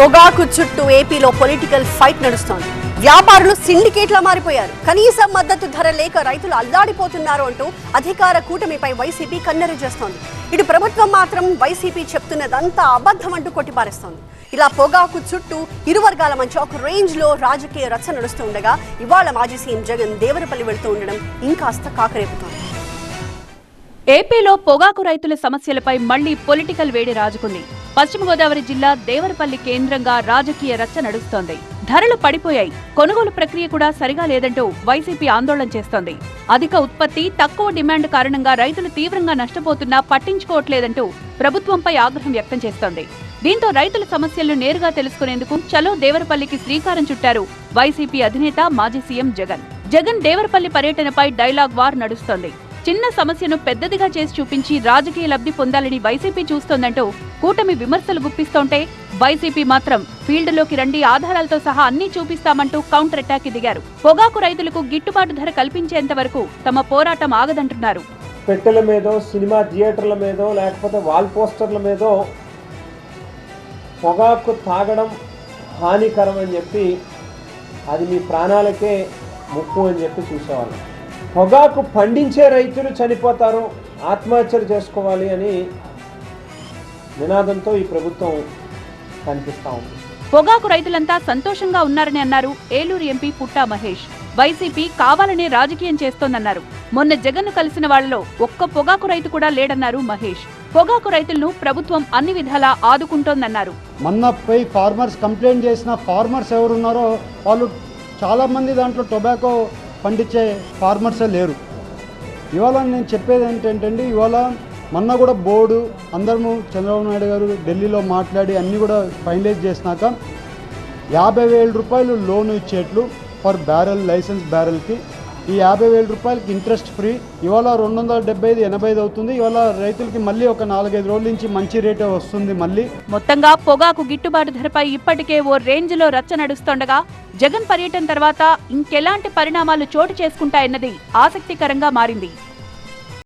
పొగాకు చుట్టూ ఏపీలో పొలిటికల్ ఫైట్ నడుస్తోంది. వ్యాపారులు సిండికేట్లా మారిపోయారు. కనీస మద్దతు ధర లేక రైతులు అల్లాడిపోతున్నారు అంటూ అధికార కూటమిపై వైసీపీ కన్నెర చేస్తోంది. ఇటు ప్రభుత్వం మాత్రం వైసీపీ చెప్తున్నదంతా అబద్ధం అంటూ కొట్టిపారేస్తోంది. ఇలా పొగాకు చుట్టూ ఇరు వర్గాల మధ్య ఒక రేంజ్ లో రాజకీయ రచ్చ నడుస్తూ ఉండగా ఇవాళ మాజీ సీఎం జగన్ దేవరపల్లి వెళ్తూ ఉండడం ఇంకాస్త కాకరేపుతోంది. ఏపీలో పొగాకు రైతుల సమస్యలపై మళ్లీ పొలిటికల్ వేడి రాజుకుంది. పశ్చిమ గోదావరి జిల్లా దేవరపల్లి కేంద్రంగా రాజకీయ రచ్చ నడుస్తోంది. ధరలు పడిపోయాయి, కొనుగోలు ప్రక్రియ కూడా సరిగా లేదంటూ వైసీపీ ఆందోళన చేస్తోంది. అధిక ఉత్పత్తి, తక్కువ డిమాండ్ కారణంగా రైతులు తీవ్రంగా నష్టపోతున్నా పట్టించుకోవట్లేదంటూ ప్రభుత్వంపై ఆగ్రహం వ్యక్తం చేస్తోంది. దీంతో రైతుల సమస్యలను నేరుగా తెలుసుకునేందుకు చలో దేవరపల్లికి శ్రీకారం చుట్టారు వైసీపీ అధినేత మాజీ సీఎం జగన్. జగన్ దేవరపల్లి పర్యటనపై డైలాగ్ వార్ నడుస్తోంది. చిన్న సమస్యను పెద్దదిగా చేసి చూపించి రాజకీయ లబ్ధి పొందాలని వైసీపీ చూస్తోందంటూ కూటమి విమర్శలు గుప్పిస్తోంటే, వైసీపీ మాత్రం ఫీల్డ్లోకి రండి, ఆధారాలతో సహా అన్నీ చూపిస్తామంటూ కౌంటర్ అటాక్ దిగారు. పొగాకు రైతులకు గిట్టుబాటు ధర కల్పించేంత వరకు తమ పోరాటం ఆగదంటున్నారు. పెట్టెల మీదో, సినిమా థియేటర్ల మీదో, లేకపోతే వాల్ పోస్టర్ల మీదో పొగాకు తాగడం హానికరం అని చెప్పి, అది మీ ప్రాణాలకే ముప్పు అని చెప్పి చూసేవాళ్ళం. పొగాకు పండించే రైతులు చనిపోతారు, ఆత్మహత్యలు చేసుకోవాలి అని నినాదంతో ఈ ప్రభుత్వం కనిపిస్తా ఉంది. పొగాకు రైతులంతా సంతోషంగా ఉన్నారని అన్నారు ఏలూరు ఎంపీ పుట్టా మహేష్. వైసీపీ కావాలనే రాజకీయం చేస్తోందన్నారు. మొన్న జగన్ కలిసిన వాళ్లలో ఒక్క పొగాకు రైతు కూడా లేడన్నారు మహేష్. పొగాకు రైతులను ప్రభుత్వం అన్ని విధాలా ఆదుకుంటోందన్నారు. మొన్నపై ఫార్మర్స్ కంప్లైంట్ చేసిన ఫార్మర్స్ ఎవరున్నారో వాళ్ళు చాలా మంది దాంట్లో టొబాకో పండించే ఫార్మర్సే లేరు. ఇవాళ నేను చెప్పేది ఏంటంటే, ఇవాళ మొన్న కూడా బోర్డు అందరము చంద్రబాబు నాయుడు గారు ఢిల్లీలో మాట్లాడి అన్నీ కూడా ఫైనలైజ్ చేసినాక 50,000 రూపాయలు లోను ఇచ్చేట్లు పర్ బ్యారెల్, లైసెన్స్ బ్యారెల్కి. ఈ 50,000 రూపాయలకి ఇంట్రెస్ట్ ఫ్రీ. ఇవాళ 275, 85 అవుతుంది. ఇవాళ రైతులకి మళ్ళీ ఒక 4-5 రోజుల నుంచి మంచి రేటే వస్తుంది. మళ్ళీ మొత్తంగా పొగాకు గిట్టుబాటు ధరపై ఇప్పటికే ఓ రేంజ్ లో రచ్చ నడుస్తుండగా, జగన్ పర్యటన తర్వాత ఇంకెలాంటి పరిణామాలు చోటు చేసుకుంటాయన్నది ఆసక్తికరంగా మారింది.